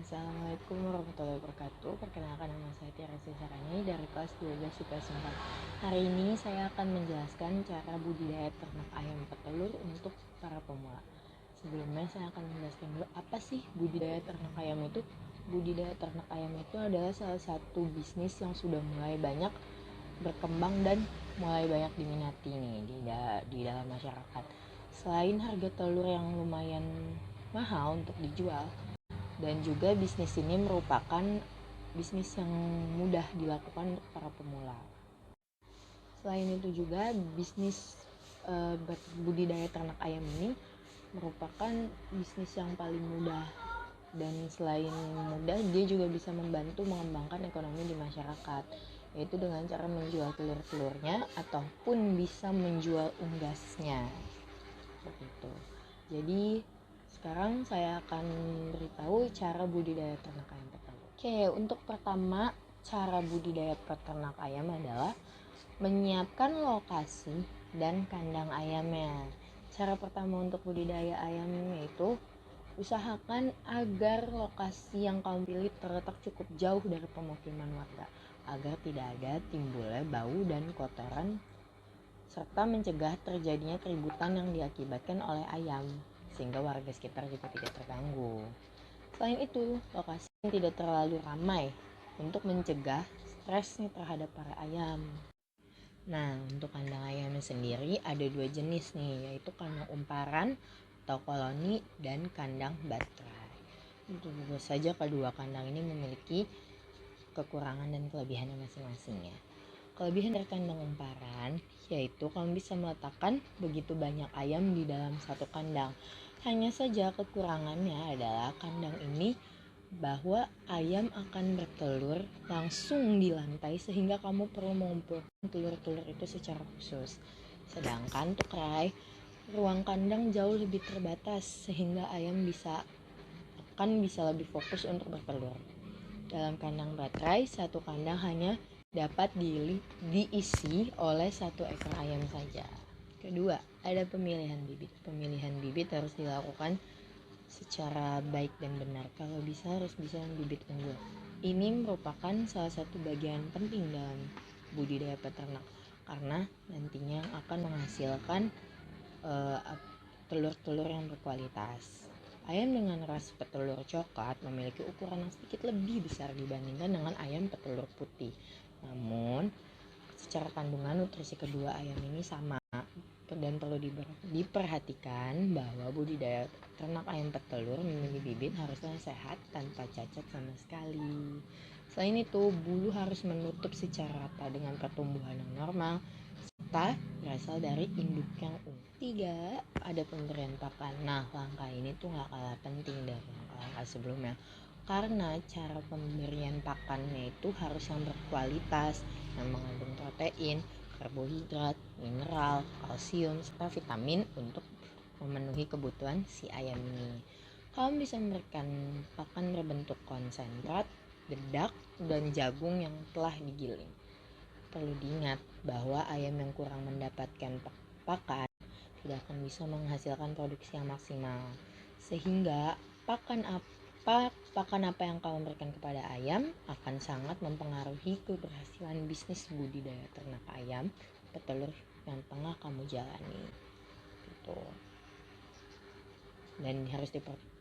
Assalamualaikum warahmatullahi wabarakatuh. Perkenalkan, nama saya Tiara Sarani dari kelas 12 IPS 4. Hari ini saya akan menjelaskan cara budidaya ternak ayam petelur untuk para pemula. Sebelumnya saya akan menjelaskan dulu apa sih budidaya ternak ayam itu. Budidaya ternak ayam itu adalah salah satu bisnis yang sudah mulai banyak berkembang dan mulai banyak diminati nih di dalam masyarakat. Selain harga telur yang lumayan mahal untuk dijual, dan juga bisnis ini merupakan bisnis yang mudah dilakukan untuk para pemula. Selain itu juga bisnis budidaya ternak ayam ini merupakan bisnis yang paling mudah, dan selain mudah dia juga bisa membantu mengembangkan ekonomi di masyarakat, yaitu dengan cara menjual telur-telurnya ataupun bisa menjual unggasnya seperti itu. Jadi sekarang saya akan beritahu cara budidaya ternak ayam petelur. Oke, untuk pertama cara budidaya peternak ayam adalah menyiapkan lokasi dan kandang ayamnya. Cara pertama untuk budidaya ayam yaitu usahakan agar lokasi yang kamu pilih terletak cukup jauh dari pemukiman warga agar tidak ada timbulnya bau dan kotoran serta mencegah terjadinya keributan yang diakibatkan oleh ayam, sehingga warga sekitar juga tidak terganggu. Selain itu, lokasi yang tidak terlalu ramai untuk mencegah stresnya terhadap para ayam. Nah, untuk kandang ayamnya sendiri ada dua jenis nih, yaitu kandang umparan atau koloni dan kandang baterai. Tentu saja kedua kandang ini memiliki kekurangan dan kelebihannya masing-masing ya. Kelebihan dari kandang umparan yaitu kamu bisa meletakkan begitu banyak ayam di dalam satu kandang. Hanya saja kekurangannya adalah kandang ini bahwa ayam akan bertelur langsung di lantai sehingga kamu perlu mengumpulkan telur-telur itu secara khusus. Sedangkan untuk rai, ruang kandang jauh lebih terbatas sehingga ayam bisa lebih fokus untuk bertelur. Dalam kandang baterai, satu kandang hanya dapat diisi oleh satu ekor ayam saja. Kedua, ada pemilihan bibit. Pemilihan bibit harus dilakukan secara baik dan benar. Kalau bisa harus bisa bibit unggul. Ini merupakan salah satu bagian penting dalam budidaya peternak karena nantinya akan menghasilkan telur-telur yang berkualitas. Ayam dengan ras petelur coklat memiliki ukuran yang sedikit lebih besar dibandingkan dengan ayam petelur putih. Namun, secara kandungan nutrisi kedua ayam ini sama, dan perlu diperhatikan bahwa budidaya ternak ayam petelur memilih bibit harusnya sehat tanpa cacat sama sekali. Selain itu, bulu harus menutup secara rata dengan pertumbuhan yang normal serta berasal dari induk yang unggul. 3. Ada pemberian pakan. Nah, langkah ini tuh gak kalah penting dari langkah sebelumnya, karena cara pemberian pakannya itu harus yang berkualitas, yang mengandung protein, karbohidrat, mineral, kalsium, serta vitamin untuk memenuhi kebutuhan si ayam ini. Kamu bisa memberikan pakan berbentuk konsentrat, dedak, dan jagung yang telah digiling. Perlu diingat bahwa ayam yang kurang mendapatkan pakan tidak akan bisa menghasilkan produksi yang maksimal, sehingga pakan apa yang kamu berikan kepada ayam akan sangat mempengaruhi keberhasilan bisnis budidaya ternak ayam petelur yang tengah kamu jalani gitu. Dan harus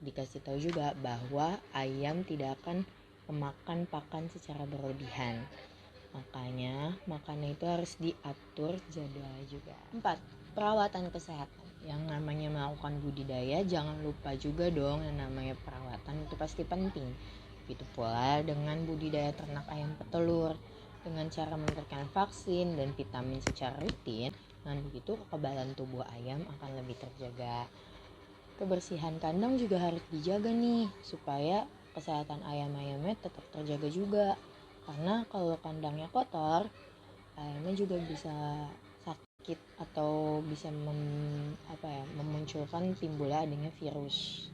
dikasih tahu juga bahwa ayam tidak akan memakan pakan secara berlebihan, makanya makannya itu harus diatur jadwal juga. 4. Perawatan kesehatan. Yang namanya melakukan budidaya, jangan lupa juga dong yang namanya perawatan itu pasti penting. Begitu pula dengan budidaya ternak ayam petelur, dengan cara memberikan vaksin dan vitamin secara rutin. Dengan begitu kekebalan tubuh ayam akan lebih terjaga. Kebersihan kandang juga harus dijaga nih, supaya kesehatan ayam-ayamnya tetap terjaga juga. Karena kalau kandangnya kotor, ayamnya juga bisa sakit atau bisa memunculkan timbulnya adanya virus.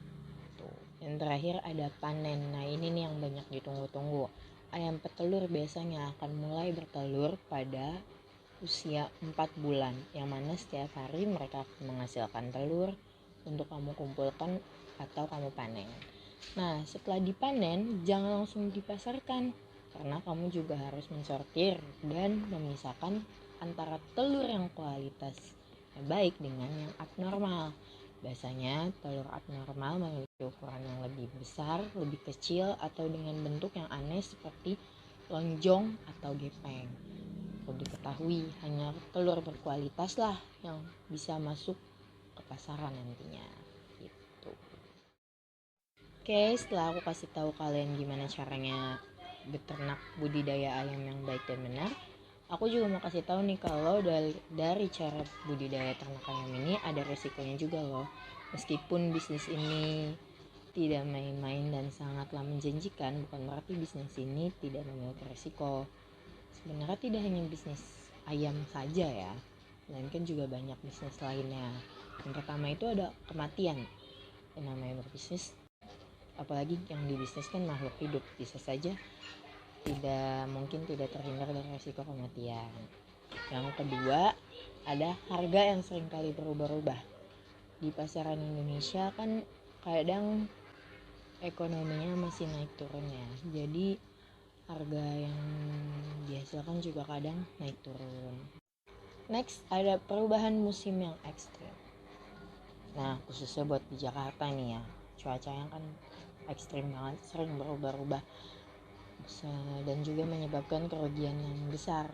Yang terakhir ada panen. Nah, ini nih yang banyak ditunggu-tunggu. Ayam petelur biasanya akan mulai bertelur pada usia 4 bulan, yang mana setiap hari mereka akan menghasilkan telur untuk kamu kumpulkan atau kamu panen. Nah, setelah dipanen, jangan langsung dipasarkan, karena kamu juga harus mensortir dan memisahkan antara telur yang kualitas baik dengan yang abnormal. Biasanya telur abnormal memiliki ukuran yang lebih besar, lebih kecil, atau dengan bentuk yang aneh seperti lonjong atau gepeng. Perlu diketahui, hanya telur berkualitas lah yang bisa masuk ke pasaran nantinya. Gitu. Oke, setelah aku kasih tahu kalian gimana caranya beternak budidaya ayam yang baik dan benar, aku juga mau kasih tahu nih kalau dari cara budidaya ternak ayam ini ada resikonya juga loh. Meskipun bisnis ini tidak main-main dan sangatlah menjanjikan, bukan berarti bisnis ini tidak memiliki resiko. Sebenarnya tidak hanya bisnis ayam saja ya, melainkan juga banyak bisnis lainnya. Yang pertama itu ada kematian. Yang namanya berbisnis, apalagi yang dibisniskan makhluk hidup, bisa saja tidak terhindar dari resiko kematian. Yang kedua, ada harga yang seringkali berubah-ubah. Di pasaran Indonesia kan kadang ekonominya masih naik turun ya. Jadi harga yang dihasilkan juga kadang naik turun. Next, ada perubahan musim yang ekstrim. Nah, khususnya buat di Jakarta nih ya, cuacanya kan ekstrim banget, sering berubah-ubah dan juga menyebabkan kerugian yang besar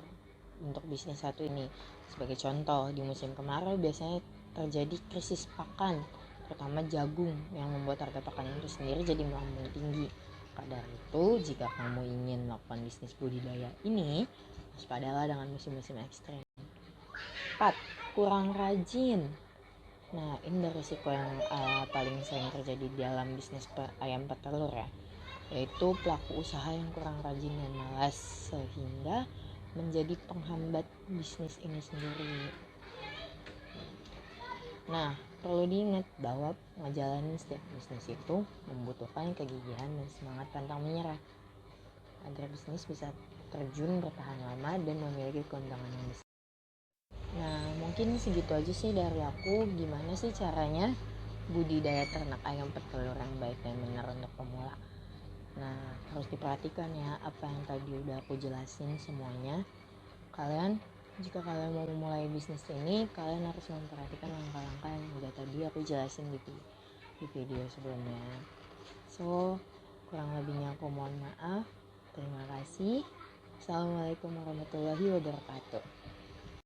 untuk bisnis satu ini. Sebagai contoh, di musim kemarau biasanya terjadi krisis pakan, terutama jagung, yang membuat harga pakan itu sendiri jadi melambung tinggi. Maka dari itu, jika kamu ingin melakukan bisnis budidaya ini, waspadalah dengan musim-musim ekstrem. 4. Kurang rajin. Nah, ini risiko yang paling sering terjadi dalam bisnis ayam petelur ya, yaitu pelaku usaha yang kurang rajin dan malas sehingga menjadi penghambat bisnis ini sendiri. Nah, perlu diingat bahwa menjalani setiap bisnis itu membutuhkan kegigihan dan semangat pantang menyerah agar bisnis bisa terjun bertahan lama dan memiliki keuntungan yang besar. Nah, mungkin segitu aja sih dari aku, gimana sih caranya budidaya ternak ayam petelur yang baik dan benar untuk pemula. Nah, harus diperhatikan ya apa yang tadi udah aku jelasin semuanya. Jika kalian mau memulai bisnis ini, kalian harus memperhatikan langkah-langkah yang udah tadi aku jelasin di video sebelumnya. So, kurang lebihnya aku mohon maaf. Terima kasih. Assalamualaikum warahmatullahi wabarakatuh.